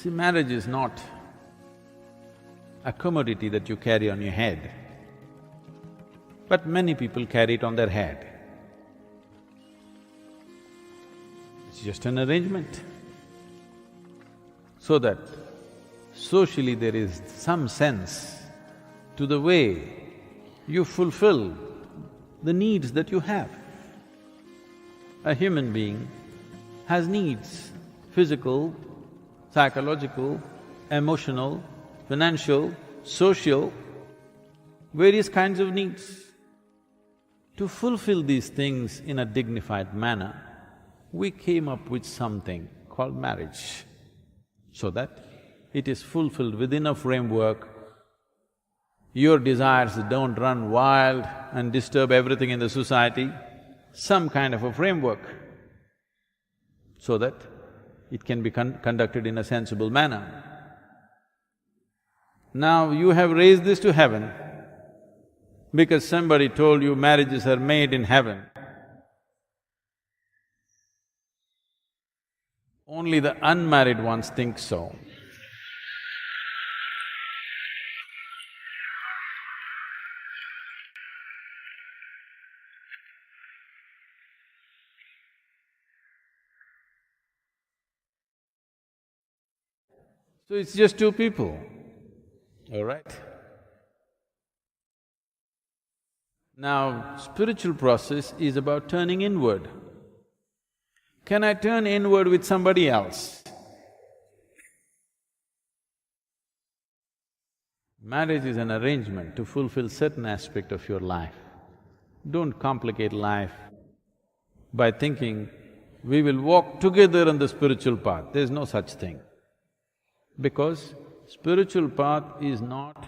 See, marriage is not a commodity that you carry on your head, but many people carry it on their head. It's just an arrangement, so that socially there is some sense to the way you fulfill the needs that you have. A human being has needs, physical, psychological, emotional, financial, social, various kinds of needs. To fulfill these things in a dignified manner, we came up with something called marriage, so that it is fulfilled within a framework. Your desires don't run wild and disturb everything in the society, some kind of a framework, so that it can be conducted in a sensible manner. Now you have raised this to heaven because somebody told you marriages are made in heaven. Only the unmarried ones think so. So it's just two people, all right? Now, spiritual process is about turning inward. Can I turn inward with somebody else? Marriage is an arrangement to fulfill certain aspect of your life. Don't complicate life by thinking, we will walk together on the spiritual path. There's no such thing. Because spiritual path is not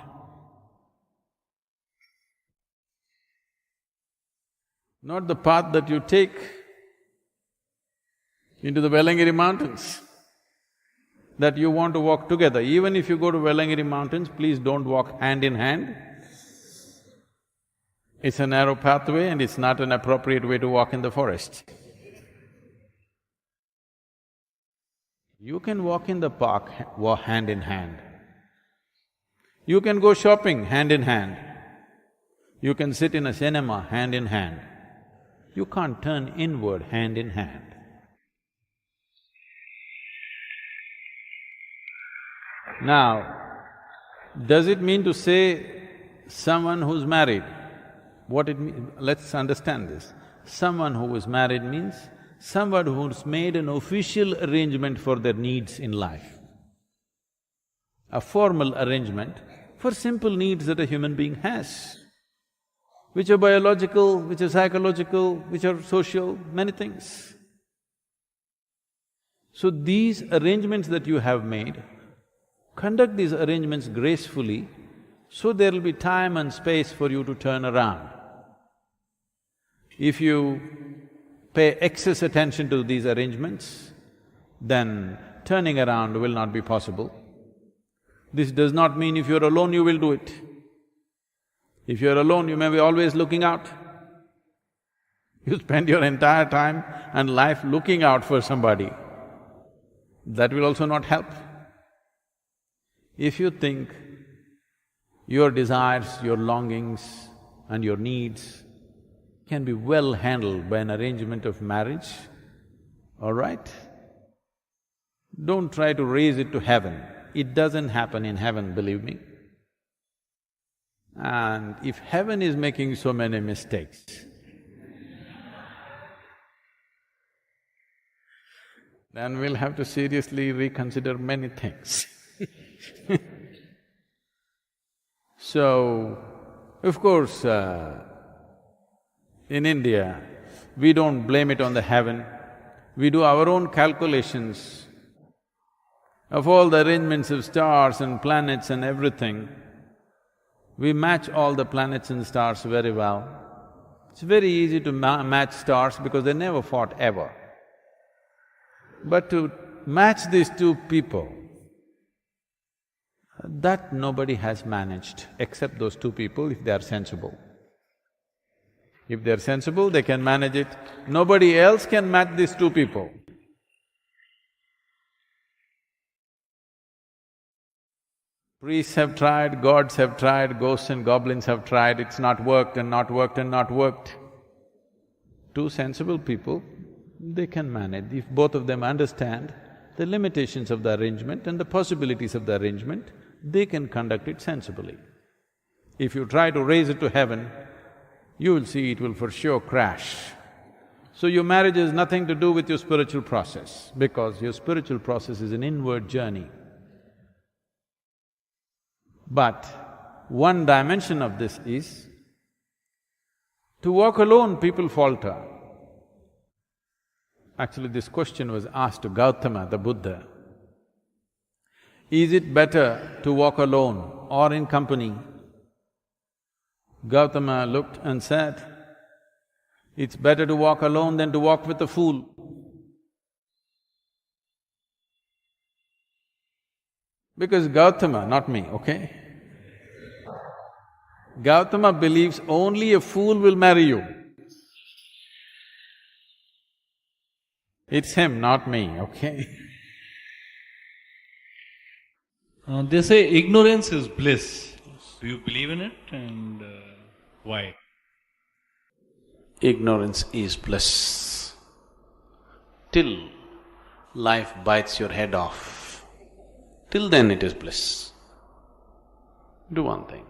the path that you take into the Velangiri mountains, that you want to walk together. Even if you go to Velangiri mountains, please don't walk hand in hand. It's a narrow pathway and it's not an appropriate way to walk in the forest. You can walk in the park hand in hand. You can go shopping hand in hand. You can sit in a cinema hand in hand. You can't turn inward hand in hand. Now, does it mean to say someone who's married? What it means… let's understand this. Someone who is married means someone who's made an official arrangement for their needs in life. A formal arrangement for simple needs that a human being has, which are biological, which are psychological, which are social, many things. So these arrangements that you have made, conduct these arrangements gracefully, so there will be time and space for you to turn around. If you pay excess attention to these arrangements, then turning around will not be possible. This does not mean if you're alone, you will do it. If you're alone, you may be always looking out. You spend your entire time and life looking out for somebody, that will also not help. If you think your desires, your longings and your needs can be well handled by an arrangement of marriage, all right? Don't try to raise it to heaven. It doesn't happen in heaven, believe me. And if heaven is making so many mistakes, then we'll have to seriously reconsider many things. So, of course, in India, we don't blame it on the heaven. We do our own calculations of all the arrangements of stars and planets and everything. We match all the planets and stars very well. It's very easy to match stars because they never fought ever. But to match these two people, that nobody has managed except those two people if they are sensible. If they're sensible, they can manage it. Nobody else can match these two people. Priests have tried, gods have tried, ghosts and goblins have tried, it's not worked and not worked and not worked. Two sensible people, they can manage. If both of them understand the limitations of the arrangement and the possibilities of the arrangement, they can conduct it sensibly. If you try to raise it to heaven, you will see it will for sure crash. So your marriage has nothing to do with your spiritual process, because your spiritual process is an inward journey. But one dimension of this is, to walk alone people falter. Actually, this question was asked to Gautama, the Buddha. Is it better to walk alone or in company? Gautama looked and said, it's better to walk alone than to walk with a fool. Because Gautama, not me, okay? Gautama believes only a fool will marry you. It's him, not me, okay? They say ignorance is bliss. Do you believe in it, and why? Ignorance is bliss. Till life bites your head off, till then it is bliss. Do one thing.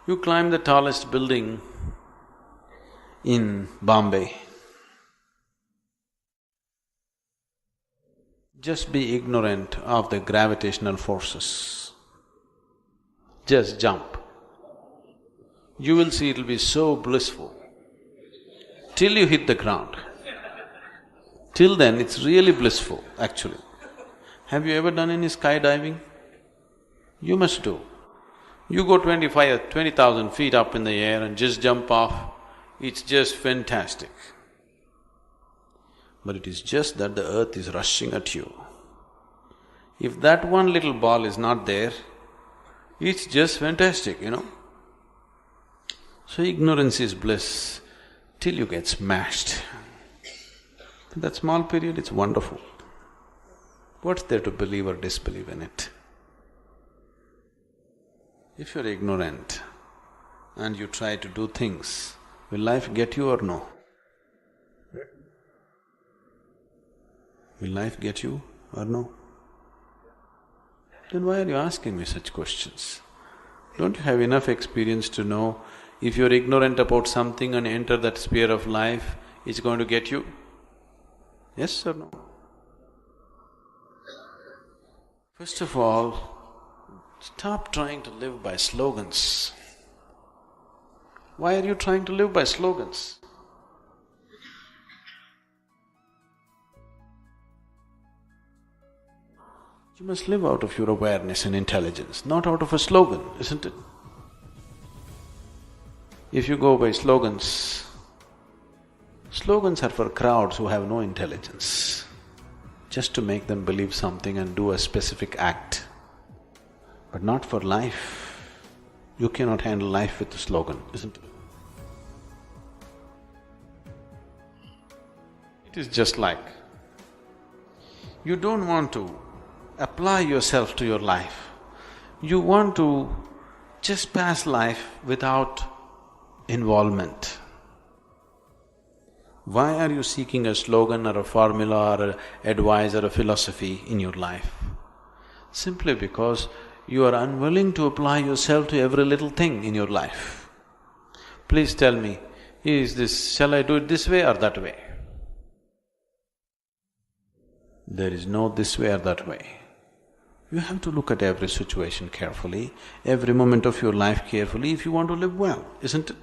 You climb the tallest building in Bombay. Just be ignorant of the gravitational forces. Just jump. You will see it'll be so blissful till you hit the ground. Till then, it's really blissful, actually. Have you ever done any skydiving? You must do. You go 20,000 feet up in the air and just jump off, it's just fantastic. But it is just that the earth is rushing at you. If that one little ball is not there, it's just fantastic, you know. So ignorance is bliss till you get smashed. For that small period, it's wonderful. What's there to believe or disbelieve in it? If you're ignorant and you try to do things, will life get you or no? Will life get you or no? Then why are you asking me such questions? Don't you have enough experience to know if you're ignorant about something and enter that sphere of life, it's going to get you? Yes or no? First of all, stop trying to live by slogans. Why are you trying to live by slogans? You must live out of your awareness and intelligence, not out of a slogan, isn't it? If you go by slogans, slogans are for crowds who have no intelligence, just to make them believe something and do a specific act, but not for life. You cannot handle life with a slogan, isn't it? It is just like, you don't want to apply yourself to your life. You want to just pass life without involvement. Why are you seeking a slogan or a formula or an advice or a philosophy in your life? Simply because you are unwilling to apply yourself to every little thing in your life. Please tell me, shall I do it this way or that way? There is no this way or that way. You have to look at every situation carefully, every moment of your life carefully if you want to live well, isn't it?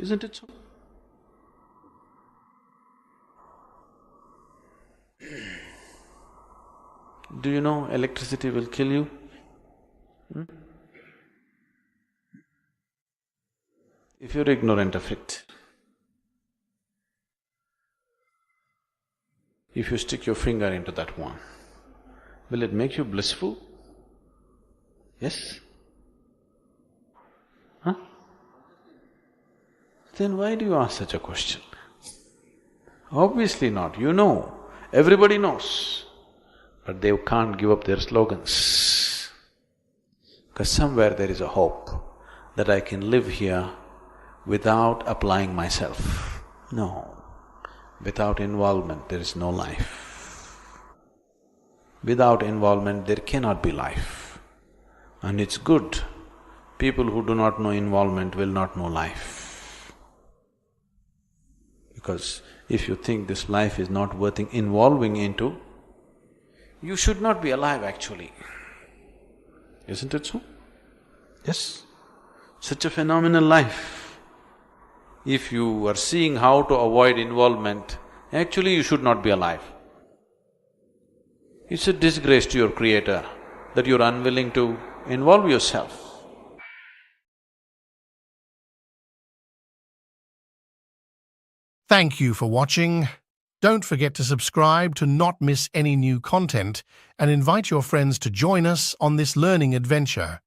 Isn't it so? Do you know electricity will kill you? If you're ignorant of it, if you stick your finger into that one, will it make you blissful? Yes? Huh? Then why do you ask such a question? Obviously not, you know, everybody knows, but they can't give up their slogans. Because somewhere there is a hope that I can live here without applying myself. No. Without involvement, there is no life. Without involvement, there cannot be life. And it's good. People who do not know involvement will not know life. Because if you think this life is not worth involving into, you should not be alive actually. Isn't it so? Yes. Such a phenomenal life. If you are seeing how to avoid involvement, actually you should not be alive. It's a disgrace to your creator that you're unwilling to involve yourself. Thank you for watching. Don't forget to subscribe to not miss any new content and invite your friends to join us on this learning adventure.